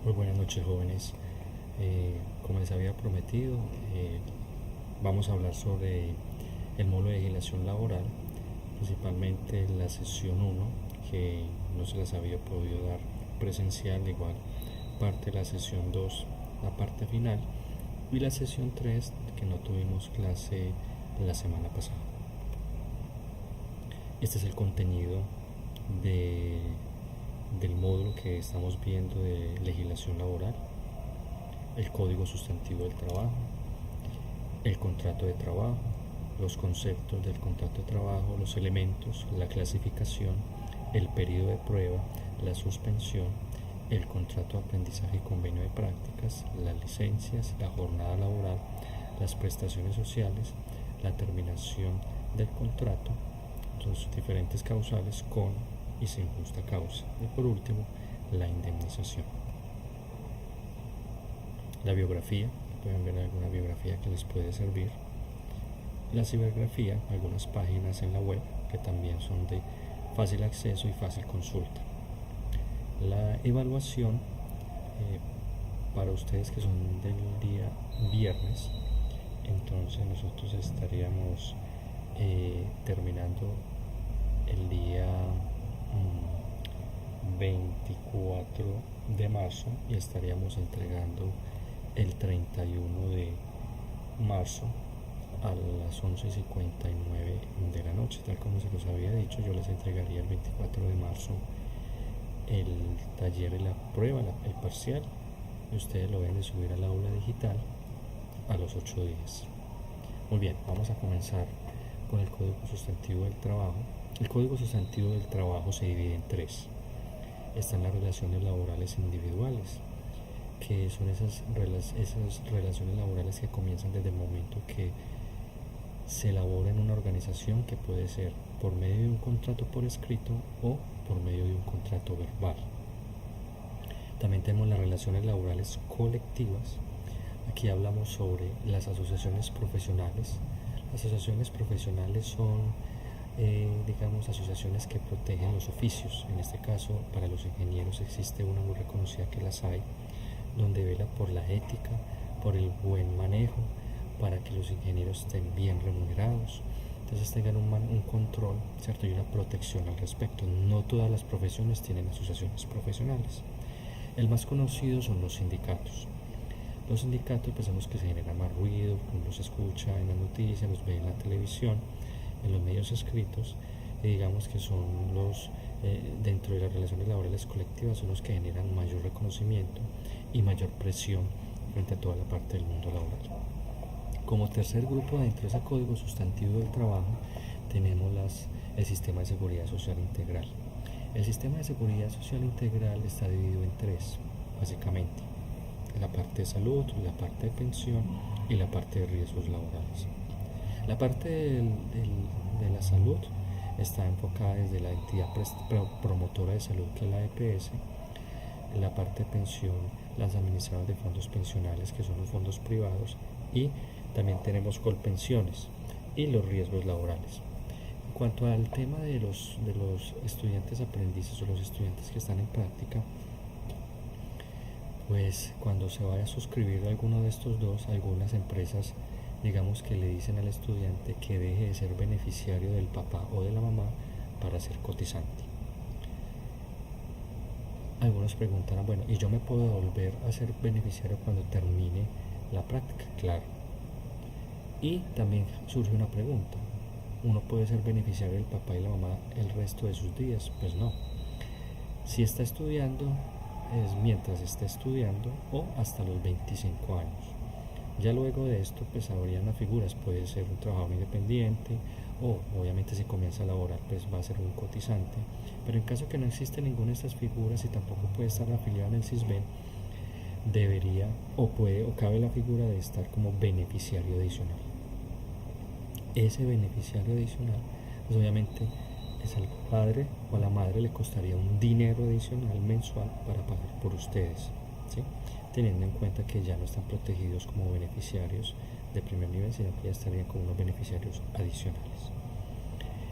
Muy buenas noches, jóvenes. Como les había prometido, vamos a hablar sobre el módulo de legislación laboral, principalmente la sesión uno, que no se las había podido dar presencial, igual parte de la sesión 2, la parte final, y la sesión 3, que no tuvimos clase la semana pasada. Este es el contenido de, del módulo que estamos viendo de legislación laboral: el código sustantivo del trabajo, el contrato de trabajo, los conceptos del contrato de trabajo, los elementos, la clasificación, el periodo de prueba, la suspensión, el contrato de aprendizaje y convenio de prácticas, las licencias, la jornada laboral, las prestaciones sociales, la terminación del contrato, los diferentes causales con y sin justa causa, y por último, la indemnización. La biografía, pueden ver alguna biografía que les puede servir. La cibergrafía, algunas páginas en la web que también son de fácil acceso y fácil consulta. La evaluación, para ustedes que son del día viernes, entonces nosotros estaríamos terminando el día 24 de marzo y estaríamos entregando el 31 de marzo a las 11:59 de la noche. Tal como se los había dicho, yo les entregaría el 24 de marzo el taller y la prueba, el parcial, y ustedes lo deben de subir al aula digital a los 8 días. Muy bien, vamos a comenzar con el código sustantivo del trabajo. El código sustantivo del trabajo se divide en tres. Están las relaciones laborales individuales, que son esas relaciones laborales que comienzan desde el momento que se elabora en una organización, que puede ser por medio de un contrato por escrito o por medio de un contrato verbal. También tenemos las relaciones laborales colectivas. Aquí hablamos sobre las asociaciones profesionales. Las asociaciones profesionales son digamos, asociaciones que protegen los oficios. En este caso, para los ingenieros existe una muy reconocida, que es la SAI, donde vela por la ética, por el buen manejo, para que los ingenieros estén bien remunerados, entonces tengan un control, ¿cierto? Y una protección al respecto. No todas las profesiones tienen asociaciones profesionales. El más conocido son los sindicatos. Los sindicatos, pensamos que se genera más ruido, uno los escucha en las noticias, los ve en la televisión, en los medios escritos, y digamos que son los, dentro de las relaciones laborales colectivas, son los que generan mayor reconocimiento y mayor presión frente a toda la parte del mundo laboral. Como tercer grupo dentro de ese código sustantivo del trabajo tenemos el sistema de seguridad social integral. El sistema de seguridad social integral está dividido en tres, básicamente: la parte de salud, la parte de pensión y la parte de riesgos laborales. La parte de la salud está enfocada desde la entidad promotora de salud, que es la EPS. La parte de pensión, las administradoras de fondos pensionales, que son los fondos privados, y también tenemos Colpensiones y los riesgos laborales. En cuanto al tema de los estudiantes aprendices o los estudiantes que están en práctica, pues cuando se vaya a suscribir a alguno de estos dos, algunas empresas, digamos, que le dicen al estudiante que deje de ser beneficiario del papá o de la mamá para ser cotizante. Algunos preguntarán, bueno, ¿y yo me puedo volver a ser beneficiario cuando termine la práctica? Claro. Y también surge una pregunta: ¿uno puede ser beneficiario del papá y la mamá el resto de sus días? Pues no. Si está estudiando, es mientras está estudiando o hasta los 25 años. Ya luego de esto, pues habrían las figuras: puede ser un trabajador independiente, o obviamente si comienza a laborar, pues va a ser un cotizante. Pero en caso que no existe ninguna de estas figuras y tampoco puede estar afiliado en el CISBEN, debería o puede o cabe la figura de estar como beneficiario adicional. Ese beneficiario adicional, pues obviamente es al padre o a la madre le costaría un dinero adicional mensual para pagar por ustedes, ¿sí? Teniendo en cuenta que ya no están protegidos como beneficiarios de primer nivel, sino que ya estarían como unos beneficiarios adicionales.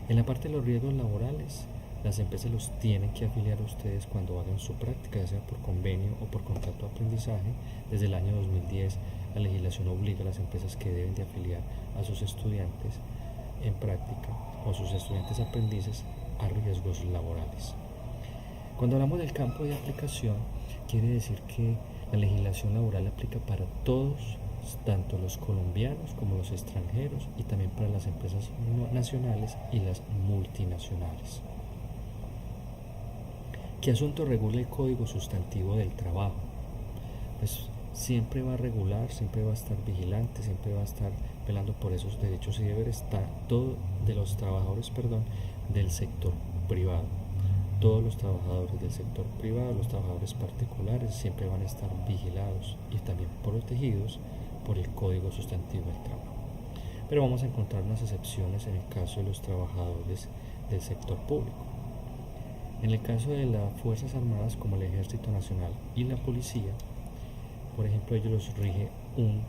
En la parte de los riesgos laborales, Las empresas los tienen que afiliar a ustedes cuando hagan su práctica, ya sea por convenio o por contrato de aprendizaje. Desde el año 2010 la legislación obliga a las empresas que deben de afiliar a sus estudiantes en práctica o sus estudiantes aprendices a riesgos laborales. Cuando hablamos del campo de aplicación, quiere decir que la legislación laboral aplica para todos, tanto los colombianos como los extranjeros, y también para las empresas nacionales y las multinacionales. ¿Qué asunto regula el Código Sustantivo del Trabajo? Pues siempre va a regular, siempre va a estar vigilante, siempre va a estar velando por esos derechos y deberes de los trabajadores, del sector privado. Todos los trabajadores del sector privado, los trabajadores particulares, siempre van a estar vigilados y también protegidos por el Código Sustantivo del Trabajo. Pero vamos a encontrar unas excepciones en el caso de los trabajadores del sector público. En el caso de las Fuerzas Armadas como el Ejército Nacional y la Policía, por ejemplo, ellos los rige un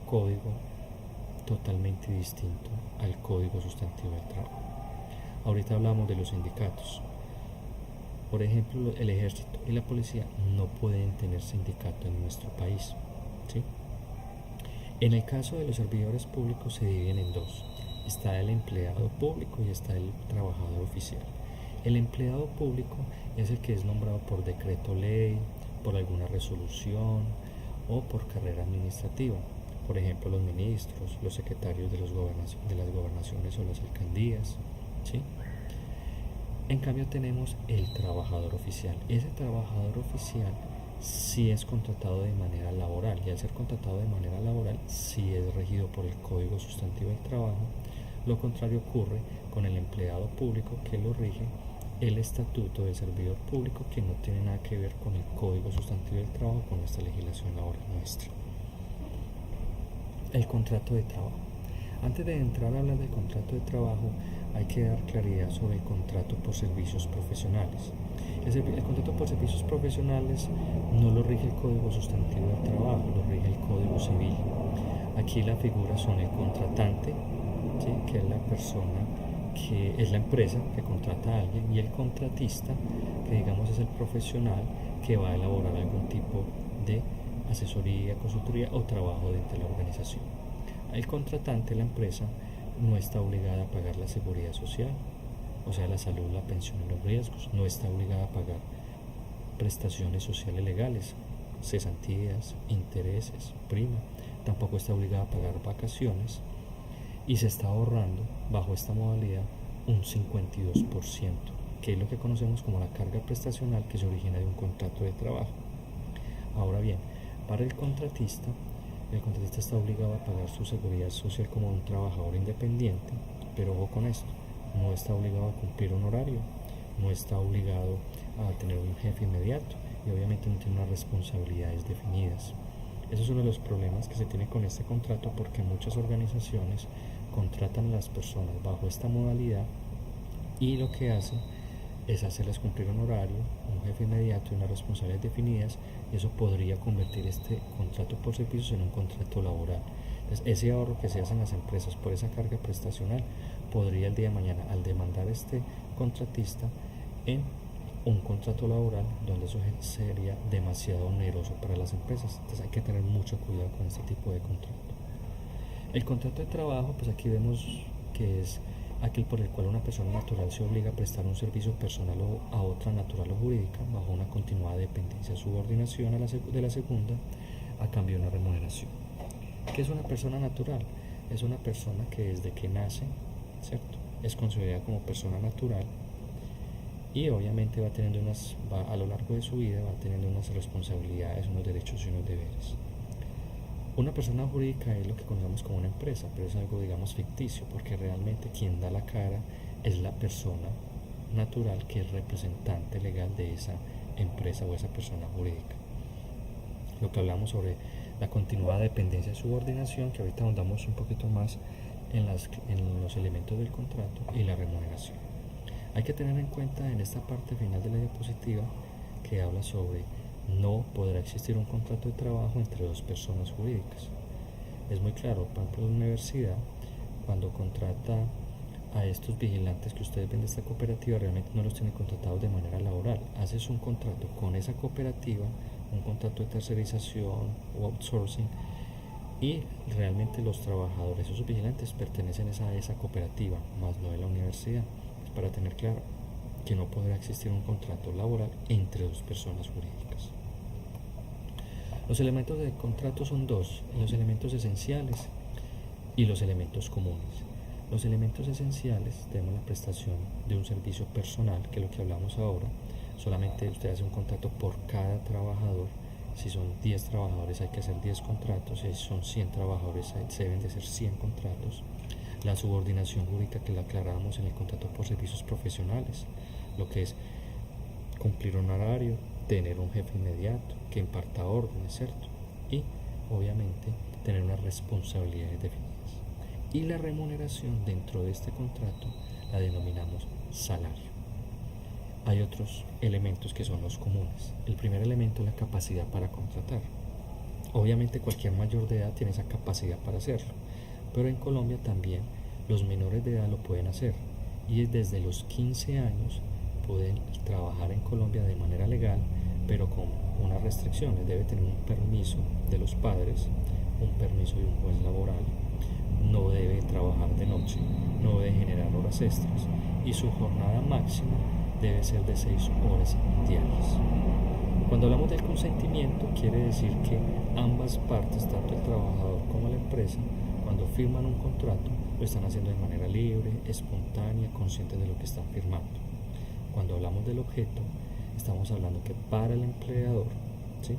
código totalmente distinto al Código Sustantivo del Trabajo. Ahorita hablamos de los sindicatos. Por ejemplo, el Ejército y la Policía no pueden tener sindicato en nuestro país, ¿sí? En el caso de los servidores públicos se dividen en dos. Está el empleado público y está el trabajador oficial. El empleado público es el que es nombrado por decreto ley, por alguna resolución o por carrera administrativa. Por ejemplo, los ministros, los secretarios de las gobernaciones o las alcaldías, ¿sí? En cambio tenemos el trabajador oficial. Ese trabajador oficial sí es contratado de manera laboral, y al ser contratado de manera laboral sí es regido por el Código Sustantivo del Trabajo. Lo contrario ocurre con el empleado público, que lo rige el Estatuto del Servidor Público, que no tiene nada que ver con el Código Sustantivo del Trabajo, con esta legislación laboral nuestra. El contrato de trabajo. Antes de entrar a hablar del contrato de trabajo, hay que dar claridad sobre el contrato por servicios profesionales. El contrato por servicios profesionales no lo rige el Código Sustantivo del Trabajo, lo rige el Código Civil. Aquí las figuras son el contratante, ¿sí?, que es la persona, que es la empresa que contrata a alguien, y el contratista, que digamos es el profesional que va a elaborar algún tipo de asesoría, consultoría o trabajo dentro de la organización. El contratante, la empresa, no está obligada a pagar la seguridad social, o sea, la salud, la pensión y los riesgos. No está obligada a pagar prestaciones sociales legales, cesantías, intereses, prima. Tampoco está obligada a pagar vacaciones, y se está ahorrando bajo esta modalidad un 52%, que es lo que conocemos como la carga prestacional que se origina de un contrato de trabajo. Ahora bien, para el contratista está obligado a pagar su seguridad social como un trabajador independiente, pero ojo con esto, no está obligado a cumplir un horario, no está obligado a tener un jefe inmediato, y obviamente no tiene unas responsabilidades definidas. Ese es uno de los problemas que se tiene con este contrato, porque muchas organizaciones contratan a las personas bajo esta modalidad y lo que hacen es hacerles cumplir un horario, un jefe inmediato y unas responsabilidades definidas, y eso podría convertir este contrato por servicios en un contrato laboral. Entonces, ese ahorro que se hace en las empresas por esa carga prestacional podría el día de mañana, al demandar este contratista en un contrato laboral, donde eso sería demasiado oneroso para las empresas. Entonces hay que tener mucho cuidado con este tipo de contrato. El contrato de trabajo, pues aquí vemos que es aquel por el cual una persona natural se obliga a prestar un servicio personal a otra natural o jurídica bajo una continuada dependencia o subordinación de la segunda, a cambio de una remuneración. ¿Qué es una persona natural? Es una persona que desde que nace, ¿cierto?, es considerada como persona natural, y obviamente a lo largo de su vida va teniendo unas responsabilidades, unos derechos y unos deberes. Una persona jurídica es lo que conocemos como una empresa, pero es algo, digamos, ficticio, porque realmente quien da la cara es la persona natural, que es representante legal de esa empresa o esa persona jurídica. Lo que hablamos sobre la continuada dependencia y subordinación, que ahorita ahondamos un poquito más en los elementos del contrato, y la remuneración. Hay que tener en cuenta en esta parte final de la diapositiva que habla sobre no podrá existir un contrato de trabajo entre dos personas jurídicas. Es muy claro, por ejemplo, la universidad, cuando contrata a estos vigilantes que ustedes ven de esta cooperativa realmente no los tienen contratados de manera laboral. Haces un contrato con esa cooperativa, un contrato de tercerización o outsourcing, y realmente los trabajadores, esos vigilantes, pertenecen a esa cooperativa, más no de la universidad, para tener claro que no podrá existir un contrato laboral entre dos personas jurídicas. Los elementos del contrato son dos: los elementos esenciales y los elementos comunes. Los elementos esenciales tenemos la prestación de un servicio personal, que es lo que hablamos ahora. Solamente usted hace un contrato por cada trabajador. Si son 10 trabajadores hay que hacer 10 contratos, si son 100 trabajadores se deben de hacer 100 contratos. La subordinación jurídica, que la aclaramos en el contrato por servicios profesionales, lo que es cumplir un horario, tener un jefe inmediato que imparta órdenes, ¿cierto? Y obviamente tener unas responsabilidades definidas. Y la remuneración dentro de este contrato la denominamos salario. Hay otros elementos que son los comunes. El primer elemento es la capacidad para contratar. Obviamente cualquier mayor de edad tiene esa capacidad para hacerlo, pero en Colombia también los menores de edad lo pueden hacer, y desde los 15 años pueden trabajar en Colombia de manera legal, pero con unas restricciones. Debe tener un permiso de los padres, un permiso de un juez laboral, no debe trabajar de noche, no debe generar horas extras, y su jornada máxima debe ser de 6 horas diarias. Cuando hablamos del consentimiento, quiere decir que ambas partes, tanto el trabajador como la empresa, cuando firman un contrato, lo están haciendo de manera libre, espontánea, conscientes de lo que están firmando. Cuando hablamos del objeto, estamos hablando que para el empleador, ¿sí?,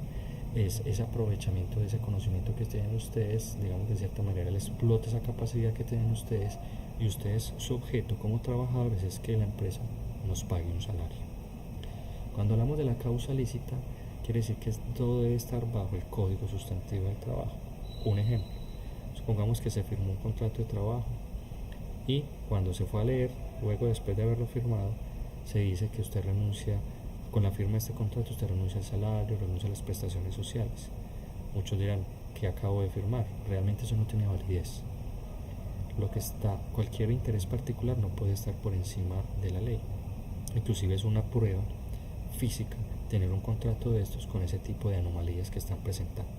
es ese aprovechamiento de ese conocimiento que tienen ustedes, digamos, de cierta manera, el explota esa capacidad que tienen ustedes, y ustedes, su objeto como trabajadores, es que la empresa nos pague un salario. Cuando hablamos de la causa lícita, quiere decir que todo debe estar bajo el Código Sustantivo del Trabajo. Un ejemplo: supongamos que se firmó un contrato de trabajo y cuando se fue a leer, luego después de haberlo firmado, se dice que usted renuncia, con la firma de este contrato usted renuncia al salario, renuncia a las prestaciones sociales. Muchos dirán, ¿qué acabo de firmar? Realmente eso no tiene validez. Lo que está, cualquier interés particular no puede estar por encima de la ley. Inclusive es una prueba física tener un contrato de estos con ese tipo de anomalías que están presentando.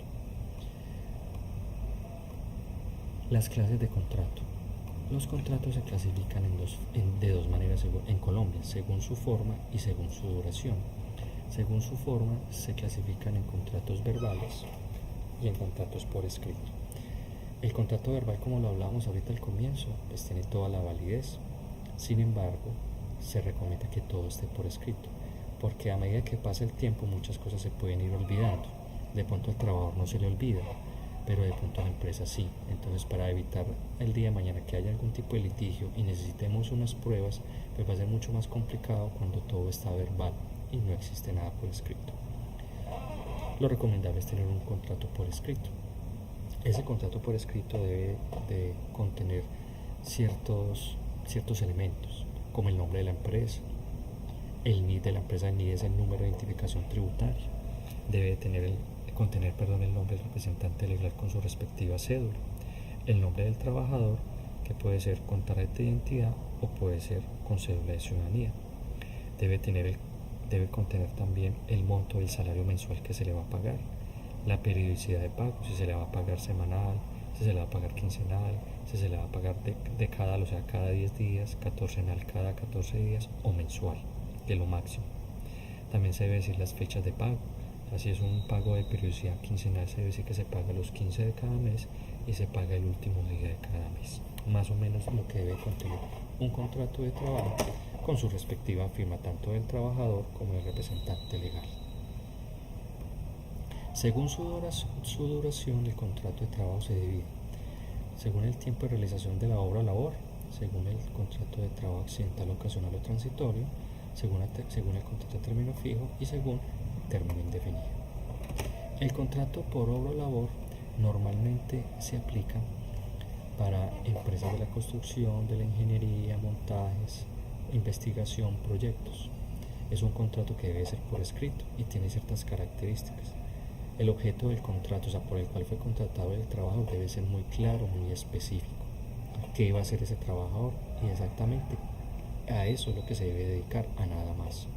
Las clases de contrato. Los contratos se clasifican de dos maneras en Colombia, según su forma y según su duración. Según su forma, se clasifican en contratos verbales y en contratos por escrito. El contrato verbal, como lo hablamos ahorita al comienzo, pues tiene toda la validez. Sin embargo, se recomienda que todo esté por escrito, porque a medida que pasa el tiempo muchas cosas se pueden ir olvidando. De pronto al trabajador no se le olvida, pero de pronto a la empresa sí. Entonces, para evitar el día de mañana que haya algún tipo de litigio y necesitemos unas pruebas, pues va a ser mucho más complicado cuando todo está verbal y no existe nada por escrito. Lo recomendable es tener un contrato por escrito. Ese contrato por escrito debe de contener ciertos elementos, como el nombre de la empresa, el NID de la empresa. El NID es el número de identificación tributaria. Debe contener el nombre del representante legal con su respectiva cédula, el nombre del trabajador, que puede ser con tarjeta de identidad o puede ser con cédula de ciudadanía. Debe contener también el monto del salario mensual que se le va a pagar, la periodicidad de pago, si se le va a pagar semanal, si se le va a pagar quincenal, si se le va a pagar decadal, o sea, cada 10 días, catorcenal cada 14 días, o mensual, que es lo máximo. También se debe decir las fechas de pago. Así es un pago de periodicidad quincenal, se debe decir que se paga los 15 de cada mes y se paga el último día de cada mes. Más o menos lo que debe contener un contrato de trabajo con su respectiva firma, tanto del trabajador como del representante legal. Según su duración, el contrato de trabajo se divide según el tiempo de realización de la obra o labor, según el contrato de trabajo accidental, ocasional o transitorio, según el contrato de término fijo y según término indefinido. El contrato por obra o labor normalmente se aplica para empresas de la construcción, de la ingeniería, montajes, investigación, proyectos. Es un contrato que debe ser por escrito y tiene ciertas características. El objeto del contrato, o sea, por el cual fue contratado el trabajo, debe ser muy claro, muy específico. qué va a hacer ese trabajador y exactamente a eso es lo que se debe dedicar, a nada más.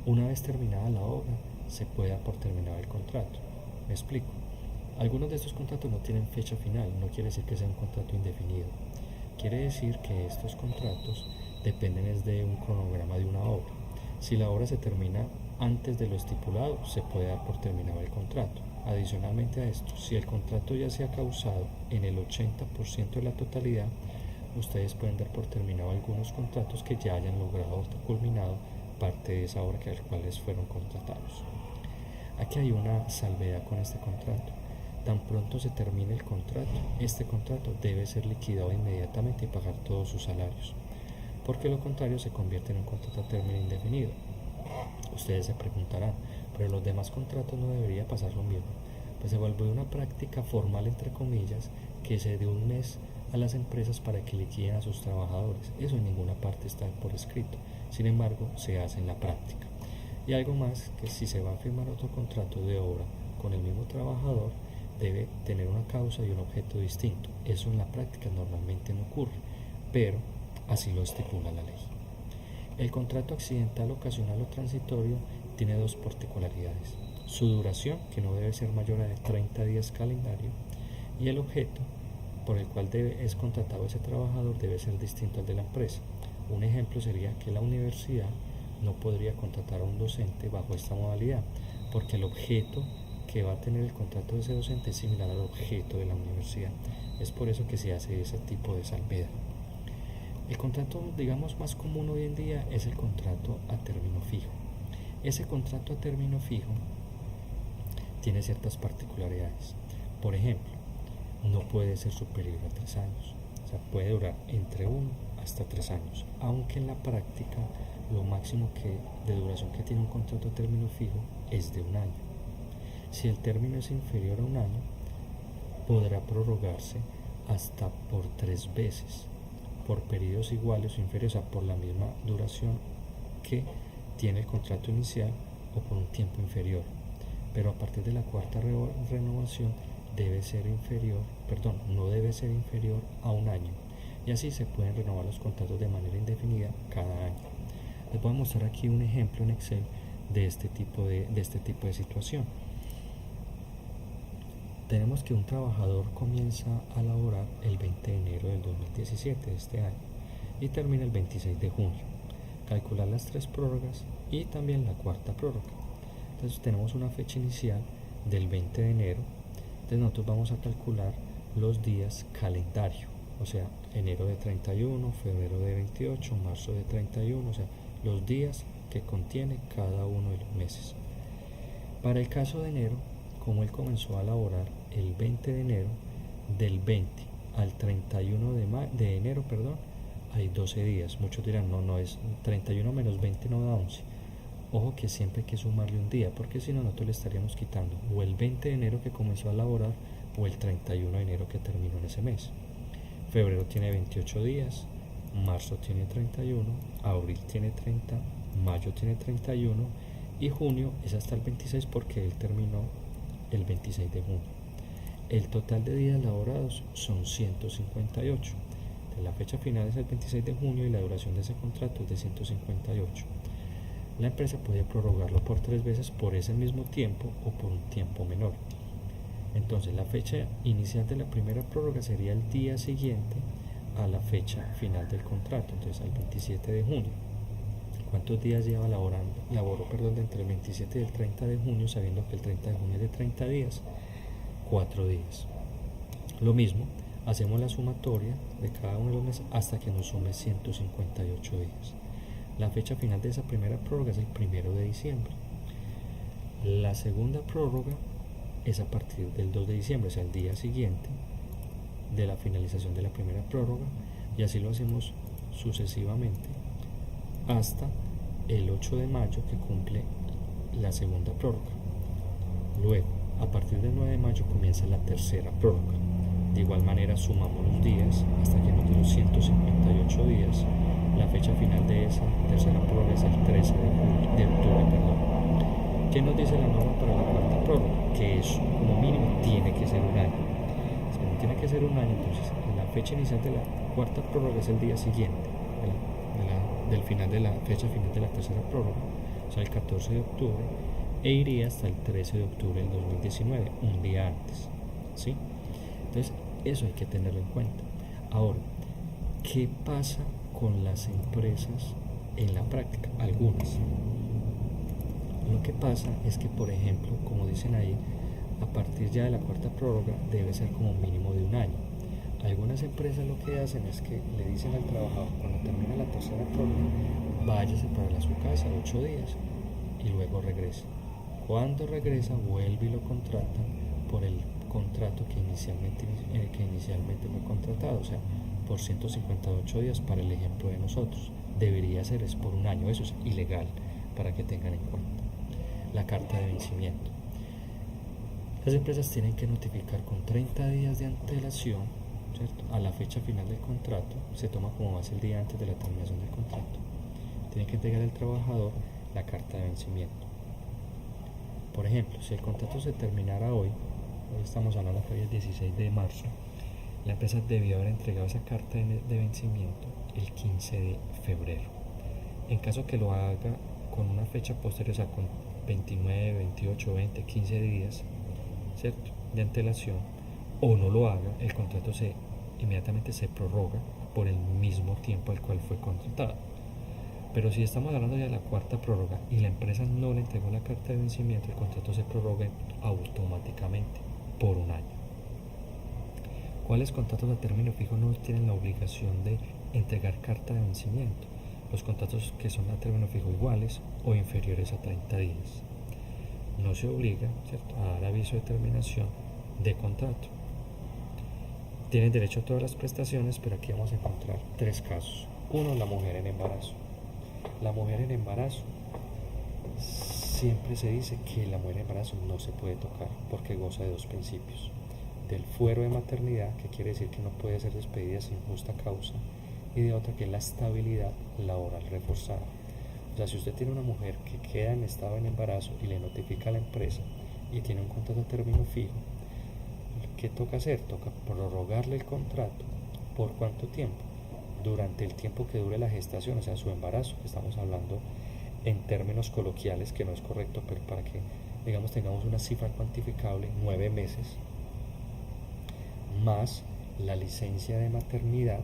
Una vez terminada la obra, se puede dar por terminado el contrato. Me explico. Algunos de estos contratos no tienen fecha final, no quiere decir que sea un contrato indefinido. Quiere decir que estos contratos dependen de un cronograma de una obra. Si la obra se termina antes de lo estipulado, se puede dar por terminado el contrato. Adicionalmente a esto, si el contrato ya se ha causado en el 80% de la totalidad, ustedes pueden dar por terminado algunos contratos que ya hayan logrado culminado parte de esa obra que a las cuales fueron contratados. Aquí hay una salvedad con este contrato. Tan pronto se termine el contrato, este contrato debe ser liquidado inmediatamente y pagar todos sus salarios, porque lo contrario se convierte en un contrato a término indefinido. Ustedes se preguntarán, pero los demás contratos no debería pasar lo mismo. Pues se vuelve una práctica formal, entre comillas, que se dé un mes a las empresas para que liquiden a sus trabajadores. Eso en ninguna parte está por escrito, sin embargo se hace en la práctica. Y algo más, que si se va a firmar otro contrato de obra con el mismo trabajador, debe tener una causa y un objeto distinto. Eso en la práctica normalmente no ocurre, pero así lo estipula la ley. El contrato accidental, ocasional o transitorio tiene dos particularidades: su duración, que no debe ser mayor a 30 días calendario, y el objeto por el cual es contratado ese trabajador debe ser distinto al de la empresa. Un ejemplo sería que la universidad no podría contratar a un docente bajo esta modalidad, porque el objeto que va a tener el contrato de ese docente es similar al objeto de la universidad. Es por eso que se hace ese tipo de salvedad. El contrato, digamos, más común hoy en día es el contrato a término fijo. Ese contrato a término fijo tiene ciertas particularidades. Por ejemplo, no puede ser superior a 3 años. O sea, puede durar entre 1 hasta 3 años, aunque en la práctica lo máximo de duración que tiene un contrato a término fijo es de 1 año. Si el término es inferior a 1 año, podrá prorrogarse hasta por 3 veces, por periodos iguales o inferiores, o sea, por la misma duración que tiene el contrato inicial o por un tiempo inferior. Pero a partir de la cuarta renovación no debe ser inferior a 1 año, y así se pueden renovar los contratos de manera indefinida cada año. Les voy a mostrar aquí un ejemplo en Excel de este tipo de situación. Tenemos que un trabajador comienza a laborar el 20 de enero del 2017 de este año y termina el 26 de junio. Calcular las 3 prórrogas y también la cuarta prórroga. Entonces tenemos una fecha inicial del 20 de enero. Entonces nosotros vamos a calcular los días calendario, o sea, enero de 31, febrero de 28, marzo de 31, o sea, los días que contiene cada uno de los meses. Para el caso de enero, como él comenzó a laborar el 20 de enero, del 20 al 31 de enero, hay 12 días. Muchos dirán, no es 31 menos 20 no da 11. Ojo que siempre hay que sumarle un día, porque si no, nosotros le estaríamos quitando o el 20 de enero que comenzó a laborar o el 31 de enero que terminó en ese mes. Febrero tiene 28 días, marzo tiene 31, abril tiene 30, mayo tiene 31 y junio es hasta el 26 porque él terminó el 26 de junio. El total de días laborados son 158. La fecha final es el 26 de junio y la duración de ese contrato es de 158. La empresa puede prorrogarlo por 3 veces por ese mismo tiempo o por un tiempo menor. Entonces la fecha inicial de la primera prórroga sería el día siguiente a la fecha final del contrato, entonces al 27 de junio. ¿Cuántos días lleva laboró entre el 27 y el 30 de junio, sabiendo que el 30 de junio es de 30 días? 4 días. Lo mismo, hacemos la sumatoria de cada uno de los meses hasta que nos sume 158 días. La fecha final de esa primera prórroga es el 1 de diciembre. La segunda prórroga es a partir del 2 de diciembre, o sea, el día siguiente de la finalización de la primera prórroga, y así lo hacemos sucesivamente hasta el 8 de mayo que cumple la segunda prórroga. Luego, a partir del 9 de mayo comienza la tercera prórroga. De igual manera sumamos los días hasta que nos dé los 158 días. La fecha final de esa tercera prórroga es el 13 de octubre. ¿Qué nos dice la norma para la cuarta prórroga? Que eso, como mínimo, tiene que ser 1 año. Si no tiene que ser 1 año, entonces la fecha inicial de la cuarta prórroga es el día siguiente del final de la fecha final de la tercera prórroga, o sea, el 14 de octubre, e iría hasta el 13 de octubre del 2019, un día antes, ¿sí? Entonces, eso hay que tenerlo en cuenta. Ahora, ¿qué pasa con las empresas en la práctica? Algunas. Lo que pasa es que, por ejemplo, como dicen ahí, a partir ya de la cuarta prórroga debe ser como mínimo de un año. Algunas empresas lo que hacen es que le dicen al trabajador, cuando termina la tercera prórroga, váyase para su casa 8 días y luego regresa. Cuando regresa, vuelve y lo contratan por el contrato que inicialmente fue contratado, o sea, por 158 días para el ejemplo de nosotros. Debería ser es por un año, eso es ilegal, para que tengan en cuenta. La carta de vencimiento. Las empresas tienen que notificar con 30 días de antelación, ¿cierto? A la fecha final del contrato, se toma como base el día antes de la terminación del contrato. Tienen que entregar al trabajador la carta de vencimiento. Por ejemplo, si el contrato se terminara hoy estamos hablando que hoy es 16 de marzo, la empresa debió haber entregado esa carta de vencimiento el 15 de febrero. En caso que lo haga con una fecha posterior, o sea, con 29, 28, 20, 15 días, ¿cierto?, de antelación, o no lo haga, el contrato inmediatamente se prorroga por el mismo tiempo al cual fue contratado. Pero si estamos hablando ya de la cuarta prórroga y la empresa no le entregó la carta de vencimiento, el contrato se prorroga automáticamente por un año. ¿Cuáles contratos a término fijo no tienen la obligación de entregar carta de vencimiento? Los contratos que son a término fijo iguales o inferiores a 30 días. No se obliga, ¿cierto?, a dar aviso de terminación de contrato. Tienen derecho a todas las prestaciones, pero aquí vamos a encontrar 3 casos. Uno, la mujer en embarazo. La mujer en embarazo, siempre se dice que la mujer en embarazo no se puede tocar porque goza de 2 principios. Del fuero de maternidad, que quiere decir que no puede ser despedida sin justa causa, y de otra que es la estabilidad laboral reforzada. O sea, si usted tiene una mujer que queda en estado de embarazo y le notifica a la empresa y tiene un contrato a término fijo, ¿qué toca hacer? Toca prorrogarle el contrato. ¿Por cuánto tiempo? Durante el tiempo que dure la gestación, o sea, su embarazo. Estamos hablando en términos coloquiales, que no es correcto, pero para que, digamos, tengamos una cifra cuantificable, 9 meses, más la licencia de maternidad,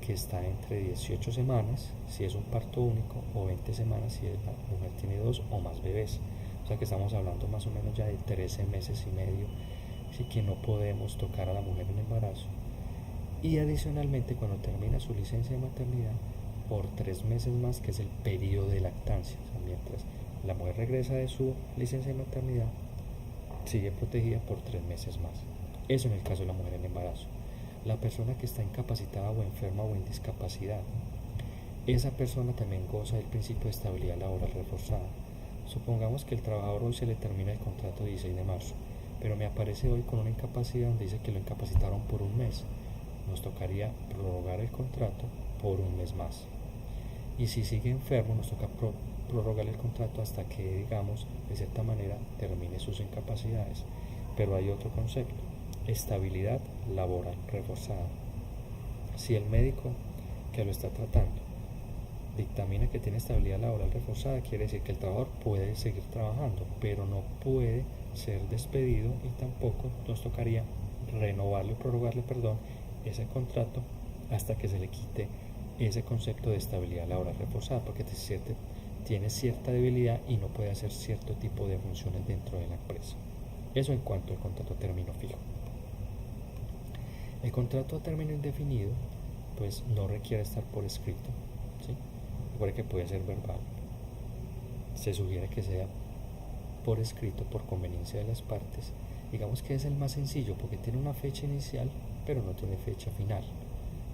que está entre 18 semanas, si es un parto único, o 20 semanas, si la mujer tiene 2 o más bebés. O sea que estamos hablando más o menos ya de 13 meses y medio, así que no podemos tocar a la mujer en embarazo. Y adicionalmente, cuando termina su licencia de maternidad, por 3 meses más, que es el periodo de lactancia. O sea, mientras la mujer regresa de su licencia de maternidad, sigue protegida por 3 meses más. Eso en el caso de la mujer en embarazo. La persona que está incapacitada o enferma o en discapacidad, esa persona también goza del principio de estabilidad laboral reforzada. Supongamos que el trabajador hoy se le termina el contrato 16 de marzo, pero me aparece hoy con una incapacidad donde dice que lo incapacitaron por un mes. Nos tocaría prorrogar el contrato por un mes más. Y si sigue enfermo, nos toca prorrogar el contrato hasta que, digamos, de cierta manera termine sus incapacidades. Pero hay otro concepto: estabilidad laboral reforzada. Si el médico que lo está tratando dictamina que tiene estabilidad laboral reforzada, quiere decir que el trabajador puede seguir trabajando, pero no puede ser despedido, y tampoco nos tocaría prorrogarle ese contrato hasta que se le quite ese concepto de estabilidad laboral reforzada, porque tiene cierta debilidad y no puede hacer cierto tipo de funciones dentro de la empresa. Eso en cuanto al contrato a término fijo. El contrato a término indefinido, pues no requiere estar por escrito, ¿sí? Recuerde que puede ser verbal. Se sugiere que sea por escrito, por conveniencia de las partes. Digamos que es el más sencillo porque tiene una fecha inicial, pero no tiene fecha final.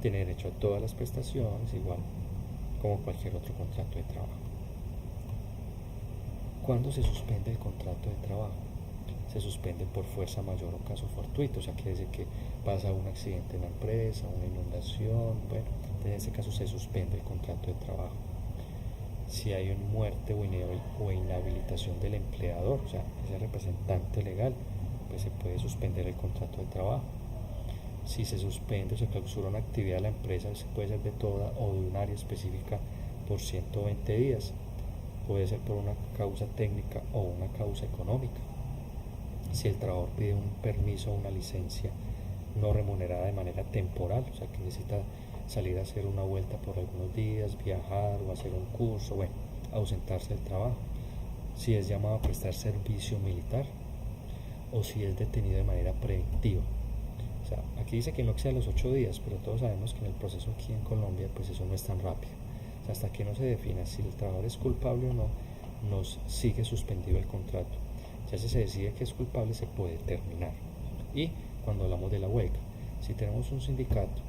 Tiene derecho a todas las prestaciones, igual como cualquier otro contrato de trabajo. ¿Cuándo se suspende el contrato de trabajo? Se suspende por fuerza mayor o caso fortuito, o sea, quiere decir que pasa un accidente en la empresa, una inundación, bueno, en ese caso se suspende el contrato de trabajo. Si hay una muerte o inhabilitación del empleador, o sea, ese representante legal, pues se puede suspender el contrato de trabajo. Si se suspende o se clausura una actividad de la empresa, se puede ser de toda o de un área específica por 120 días. Puede ser por una causa técnica o una causa económica. Si el trabajador pide un permiso o una licencia no remunerada de manera temporal, o sea que necesita salir a hacer una vuelta por algunos días, viajar o hacer un curso, bueno, ausentarse del trabajo. Si es llamado a prestar servicio militar o si es detenido de manera preventiva. O sea, aquí dice que no exceda los 8 días, pero todos sabemos que en el proceso aquí en Colombia pues eso no es tan rápido. O sea, hasta que no se defina si el trabajador es culpable o no, nos sigue suspendido el contrato. Ya si se decide que es culpable se puede terminar. Y cuando hablamos de la huelga, si tenemos un sindicato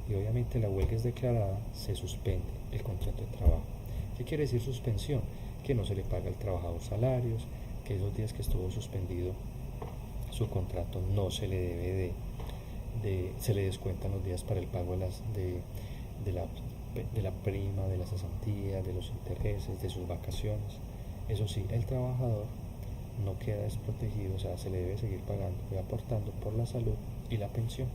y obviamente la huelga es declarada, se suspende el contrato de trabajo. ¿Qué quiere decir suspensión? Que no se le paga al trabajador salarios, que esos días que estuvo suspendido su contrato no se le debe se le descuentan los días para el pago de la prima, de la cesantía, de los intereses, de sus vacaciones. Eso sí, el trabajador no queda desprotegido, o sea, se le debe seguir pagando y aportando por la salud y la pensión.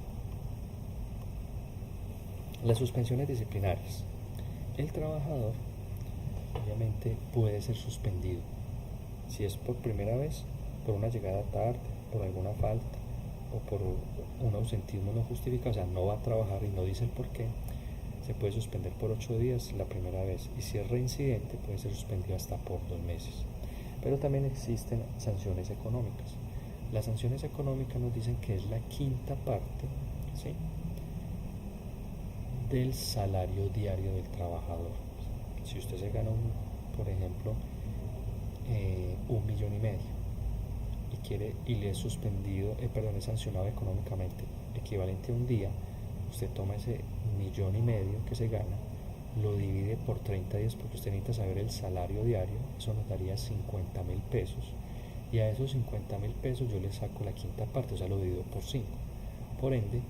Las suspensiones disciplinarias. El trabajador obviamente puede ser suspendido si es por primera vez, por una llegada tarde, por alguna falta o por un ausentismo no justificado, o sea, no va a trabajar y no dice el por qué. Se puede suspender por 8 días la primera vez y si es reincidente puede ser suspendido hasta por 2 meses. Pero también existen sanciones económicas. Las sanciones económicas nos dicen que es la quinta parte, ¿sí?, del salario diario del trabajador. Si usted se gana, por ejemplo, 1,5 millones y le es suspendido, es sancionado económicamente equivalente a un día, usted toma ese 1,5 millones que se gana, lo divide por 30 días porque usted necesita saber el salario diario, eso nos daría 50.000 pesos y a esos 50.000 pesos yo le saco la quinta parte, o sea, lo divido por 5. Por ende,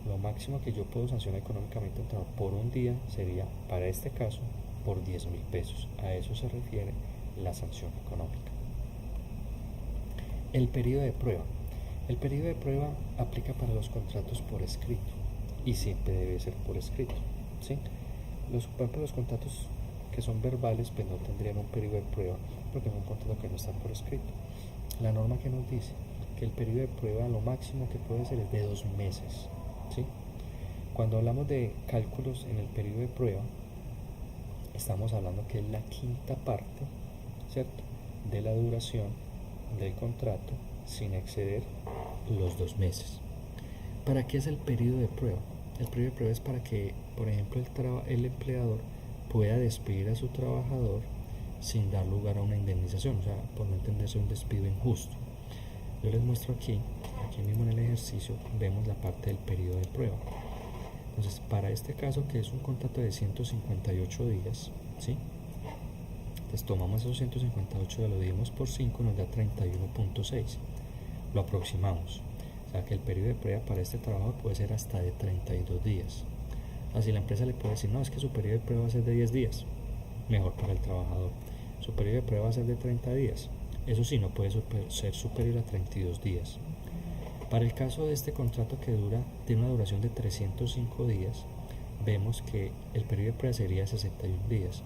lo máximo que yo puedo sancionar económicamente un trabajo por un día sería, para este caso, por 10.000 pesos. A eso se refiere la sanción económica. El periodo de prueba. El periodo de prueba aplica para los contratos por escrito y siempre debe ser por escrito, ¿sí? Por ejemplo, los contratos que son verbales pues no tendrían un periodo de prueba porque es un contrato que no está por escrito. La norma que nos dice que el periodo de prueba lo máximo que puede ser es de 2 meses, ¿sí? Cuando hablamos de cálculos en el periodo de prueba, estamos hablando que es la quinta parte, ¿cierto?, de la duración del contrato sin exceder los 2 meses. ¿Para qué es el periodo de prueba? El periodo de prueba es para que, por ejemplo, el empleador pueda despedir a su trabajador sin dar lugar a una indemnización, o sea, por no entenderse un despido injusto. Yo les muestro aquí mismo en el ejercicio, vemos la parte del periodo de prueba. Entonces, para este caso, que es un contrato de 158 días, ¿sí?, entonces tomamos esos 158 y lo dividimos por 5, nos da 31.6. Lo aproximamos. O sea que el periodo de prueba para este trabajador puede ser hasta de 32 días. Así la empresa le puede decir, no, es que su periodo de prueba va a ser de 10 días. Mejor para el trabajador. Su periodo de prueba va a ser de 30 días. Eso sí, no puede ser superior a 32 días. Para el caso de este contrato que tiene una duración de 305 días, vemos que el periodo de prueba sería 61 días.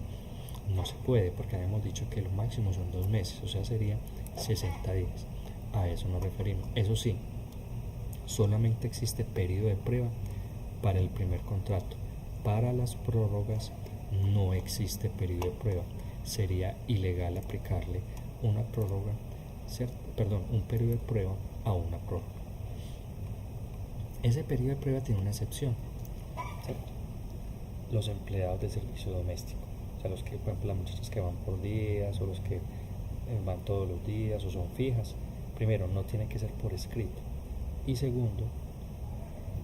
No se puede porque habíamos dicho que lo máximo son 2 meses, o sea, sería 60 días. A eso nos referimos. Eso sí, solamente existe periodo de prueba para el primer contrato. Para las prórrogas no existe periodo de prueba. Sería ilegal aplicarle una prórroga, un periodo de prueba a una prórroga. Ese periodo de prueba tiene una excepción, ¿cierto? Los empleados de servicio doméstico, o sea, los que, por ejemplo, las muchachas que van por días o los que van todos los días o son fijas, primero, no tiene que ser por escrito. Y segundo,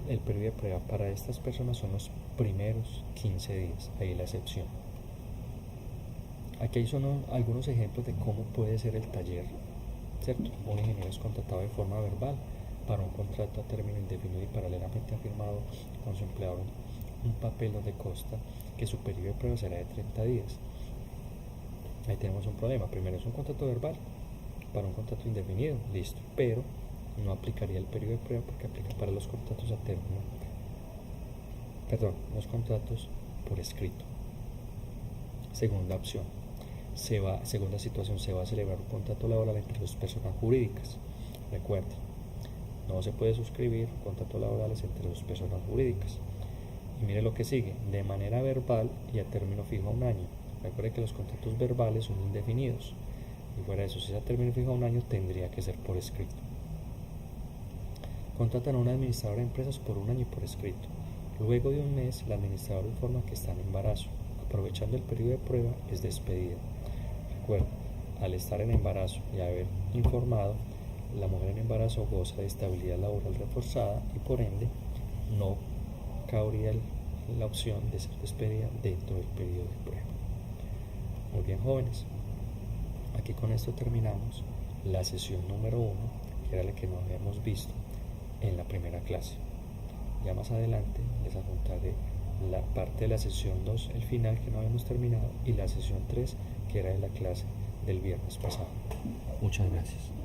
el periodo de prueba para estas personas son los primeros 15 días, ahí la excepción. Aquí son algunos ejemplos de cómo puede ser el taller, ¿cierto? Un ingeniero es contratado de forma verbal para un contrato a término indefinido y paralelamente ha firmado con su empleador un papel donde consta que su periodo de prueba será de 30 días. Ahí tenemos un problema. Primero, es un contrato verbal para un contrato indefinido, listo, pero no aplicaría el periodo de prueba porque aplica para los contratos a término, los contratos por escrito. Segunda opción, segunda situación, se va a celebrar un contrato laboral entre dos personas jurídicas. Recuerden, no se puede suscribir contratos laborales entre dos personas jurídicas. Y mire lo que sigue, de manera verbal y a término fijo a un año. Recuerde que los contratos verbales son indefinidos. Y fuera de eso, si es a término fijo a un año, tendría que ser por escrito. Contratan a un administrador de empresas por un año y por escrito. Luego de un mes, el administrador informa que está en embarazo. Aprovechando el periodo de prueba, es despedida. Recuerda, al estar en embarazo y haber informado, la mujer en embarazo goza de estabilidad laboral reforzada y por ende no cabría la opción de ser despedida dentro del periodo de prueba. Muy bien, jóvenes, aquí con esto terminamos la sesión número 1, que era la que no habíamos visto en la primera clase. Ya más adelante les adjuntaré la parte de la sesión 2, el final que no habíamos terminado, y la sesión 3, que era de la clase del viernes pasado. Muchas gracias.